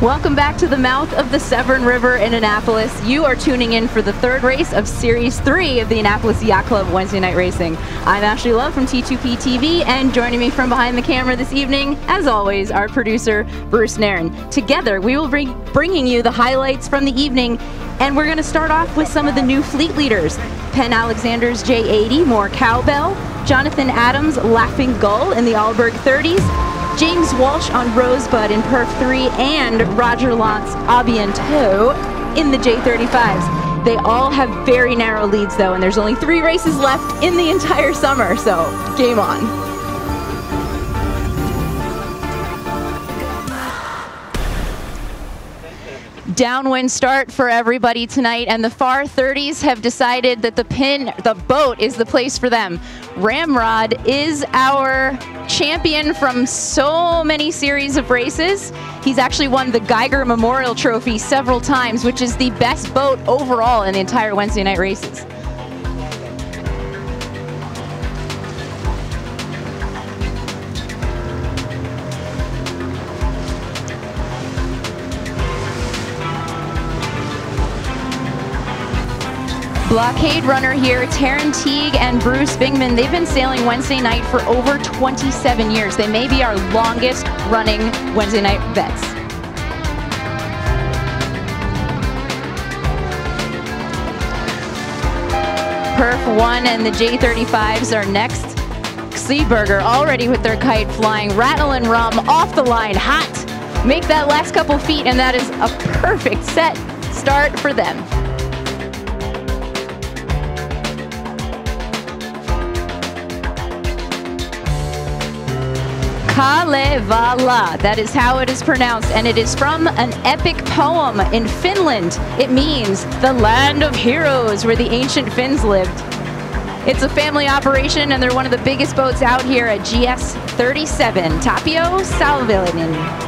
Welcome back to the mouth of the Severn River in Annapolis. You are tuning in for the third race of Series 3 of the Annapolis Yacht Club Wednesday Night Racing. I'm Ashley Love from T2P TV, and joining me from behind the camera this evening, as always, our producer, Bruce Nairn. Together, we will be bringing you the highlights from the evening, and we're going to start off with some of the new fleet leaders. Penn Alexander's J80, more cowbell. Jonathan Adams' Laughing Gull in the Allberg 30s. James Walsh on Rosebud in Perf 3, and Roger Lantz Abiento in the J35s. They all have very narrow leads though, and there's only 3 races left in the entire summer, so game on. Downwind start for everybody tonight, and the far 30s have decided that the boat is the place for them. Ramrod is our champion from so many series of races. He's actually won the Geiger Memorial Trophy several times, which is the best boat overall in the entire Wednesday night races. Blockade runner here, Taryn Teague and Bruce Bingman. They've been sailing Wednesday night for over 27 years. They may be our longest running Wednesday night vets. Perf 1 and the J35s are next. Seaburger already with their kite flying. Rattle and Rum off the line, hot. Make that last couple feet, and that is a perfect set start for them. Kalevala, that is how it is pronounced, and it is from an epic poem in Finland. It means the land of heroes, where the ancient Finns lived. It's a family operation, and they're one of the biggest boats out here at GS 37, Tapio Salvillinen.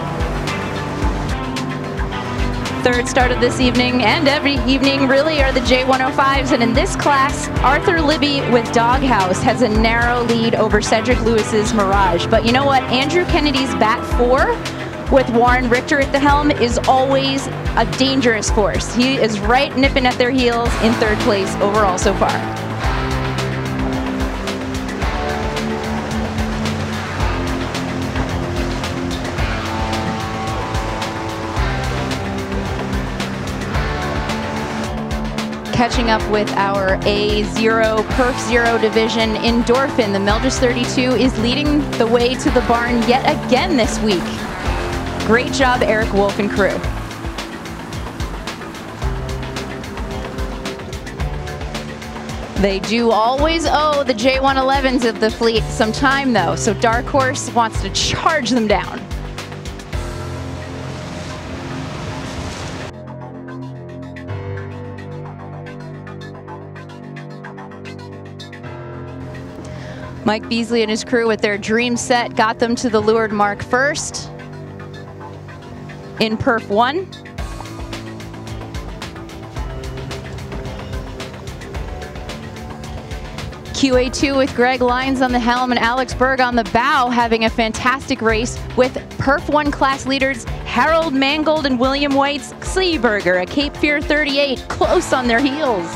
Third start of this evening, and every evening really, are the J105s, and in this class, Arthur Libby with Doghouse has a narrow lead over Cedric Lewis's Mirage. But you know what? Andrew Kennedy's Bat 4 with Warren Richter at the helm is always a dangerous force. He is right nipping at their heels in third place overall so far. Catching up with our A0 Perf 0 division, Endorphin, the Meldris 32 is leading the way to the barn yet again this week. Great job, Eric Wolf and crew. They do always owe the J111s of the fleet some time though, so Dark Horse wants to charge them down. Mike Beasley and his crew with their dream set got them to the leeward mark first in Perf 1. QA2 with Greg Lyons on the helm and Alex Berg on the bow, having a fantastic race with Perf 1 class leaders Harold Mangold and William White's Seaburger, a Cape Fear 38, close on their heels.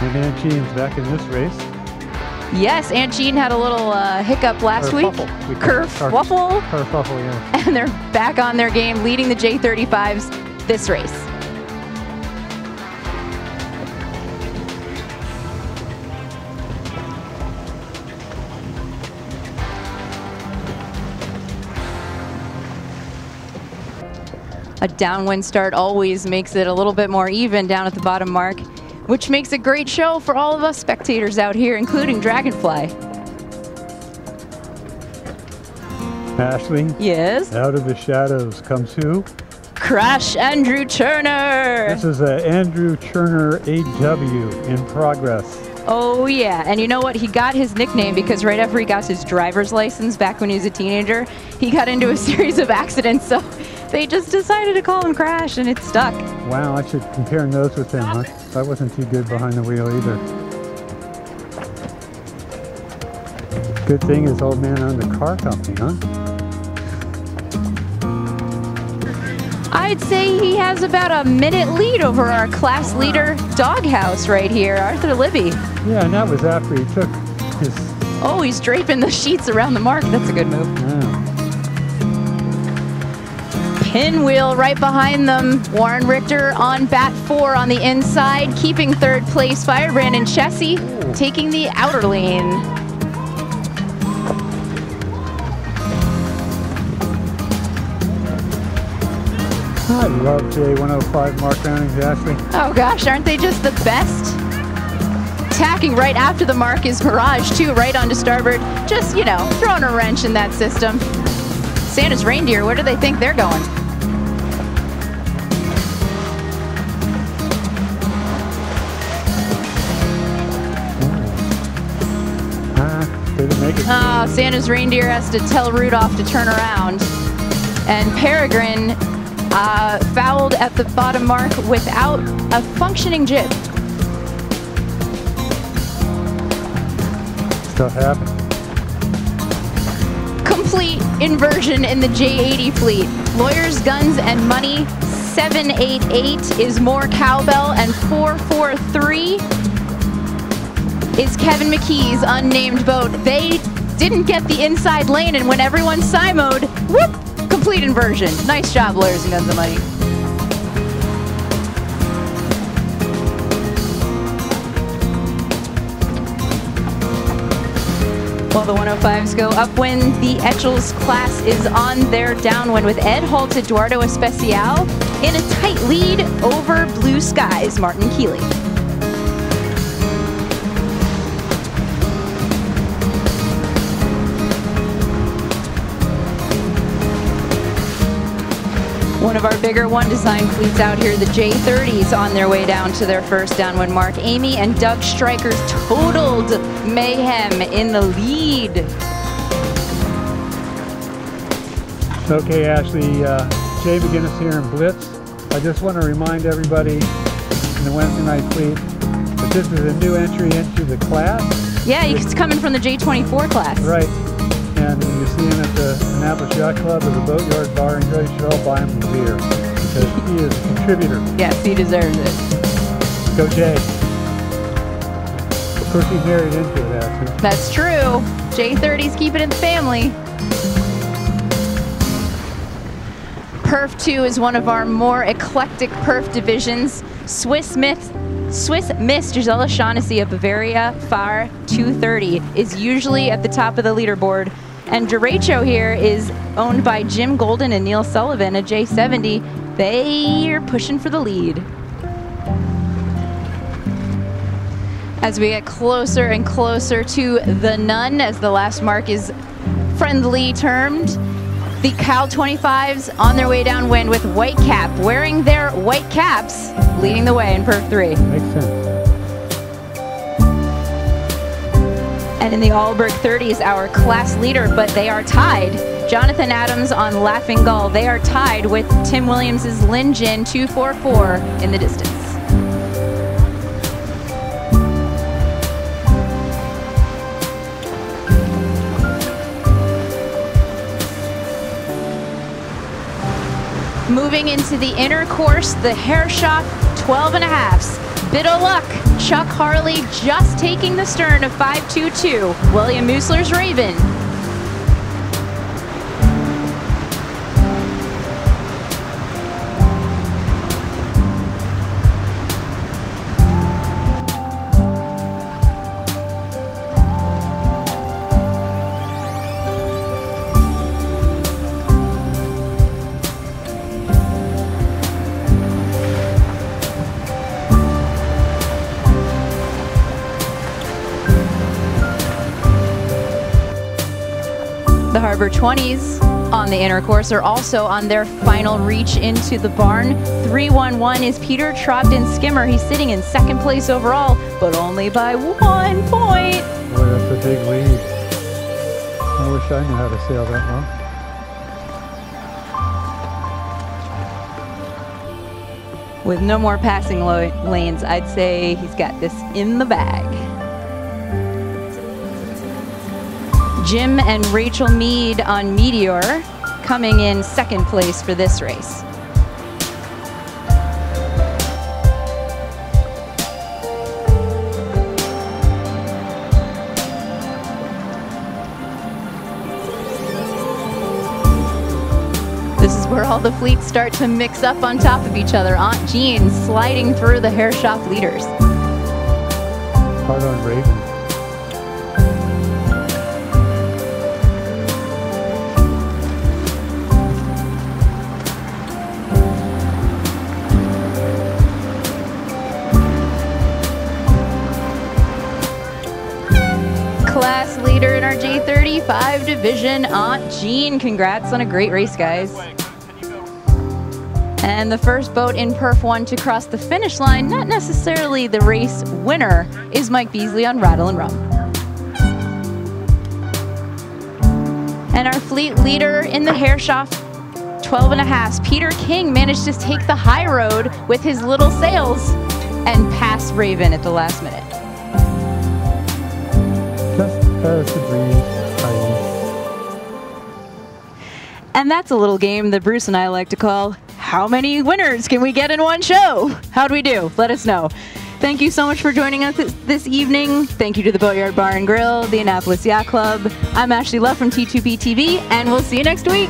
And Aunt Jean's back in this race. Yes, Aunt Jean had a little hiccup last week. Kerfuffle. Kerfuffle, yeah. And they're back on their game, leading the J35s this race. A downwind start always makes it a little bit more even down at the bottom mark, which makes a great show for all of us spectators out here, including Dragonfly. Ashley? Yes? Out of the shadows comes who? Crash Andrew Turner! This is Andrew Turner AW in progress. Oh yeah, and you know what? He got his nickname because right after he got his driver's license back when he was a teenager, he got into a series of accidents, so they just decided to call him Crash, and it stuck. Wow, I should compare notes with him, huh? I wasn't too good behind the wheel either. Good thing his old man owned a car company, huh? I'd say he has about a minute lead over our class leader Doghouse right here, Arthur Libby. Yeah, and that was after he took his... Oh, he's draping the sheets around the mark. That's a good move. Yeah. Pinwheel right behind them. Warren Richter on bat 4 on the inside, keeping third place. Firebrand and Chessie taking the outer lane. I love J105 Mark Rowning's Ashley. Oh gosh, aren't they just the best? Tacking right after the mark is Mirage too, right onto starboard. Just, you know, throwing a wrench in that system. Santa's reindeer, where do they think they're going? Didn't make it. Oh, Santa's reindeer has to tell Rudolph to turn around. And Peregrine fouled at the bottom mark without a functioning jib. Stuff happened. Complete inversion in the J80 fleet. Lawyers, Guns, and Money 788 is more cowbell, and 443 is Kevin McKee's unnamed boat. They didn't get the inside lane, and when everyone simoed, whoop, complete inversion. Nice job, Lawyers and Guns and Money. Well, the 105s go upwind. The Etchells class is on their downwind with Ed Holt, Eduardo Especial in a tight lead over Blue Skies, Martin Keeley. One of our bigger one design fleets out here, the J30s, on their way down to their first downwind mark. Amy and Doug Stryker's totaled mayhem in the lead. Okay, Ashley, Jay McGinnis here in Blitz. I just want to remind everybody in the Wednesday night fleet that this is a new entry into the class. Yeah, he's coming from the J24 class. Right. And when you see him at the Annapolis Yacht Club or the Boatyard Bar, you should all buy him a beer because he is a contributor. Yes, he deserves it. Go Jay. Of course, he's married into it, actually. That's true. J30's keeping it in the family. Perf 2 is one of our more eclectic perf divisions. Swiss Miss Gisela Shaughnessy of Bavaria Far 230 is usually at the top of the leaderboard. And Derecho here is owned by Jim Golden and Neil Sullivan, a J70. They are pushing for the lead. As we get closer and closer to the Nun, as the last mark is friendly termed, the Cal 25s on their way downwind with white cap, wearing their white caps, leading the way in Perf 3. Makes sense. And in the Allberg 30s, our class leader, but they are tied. Jonathan Adams on Laughing Gull. They are tied with Tim Williams's Lin Jin 244 in the distance. Moving into the inner course, the Hair Shop 12.5s. Bit of luck. Chuck Harley just taking the stern of 522. William Musler's Raven. The Harbor 20s on the inner course are also on their final reach into the barn. 311 is Peter Trogdon Skimmer. He's sitting in second place overall, but only by 1 point. Boy, that's a big lead. I wish I knew how to sail that long. With no more passing lanes, I'd say he's got this in the bag. Jim and Rachel Mead on Meteor coming in second place for this race. This is where all the fleets start to mix up on top of each other. Aunt Jean sliding through the hair shop leaders. Hard on Raven. Class leader in our J35 division, Aunt Jean. Congrats on a great race, guys. And the first boat in Perf 1 to cross the finish line, not necessarily the race winner, is Mike Beasley on Rattle and Rum. And our fleet leader in the hair shop, 12.5, Peter King, managed to take the high road with his little sails and pass Raven at the last minute. Just a breeze. And that's a little game that Bruce and I like to call, how many winners can we get in one show? How'd we do? Let us know. Thank you so much for joining us this evening. Thank you to the Boatyard Bar and Grill, the Annapolis Yacht Club. I'm Ashley Love from T2P TV, and we'll see you next week.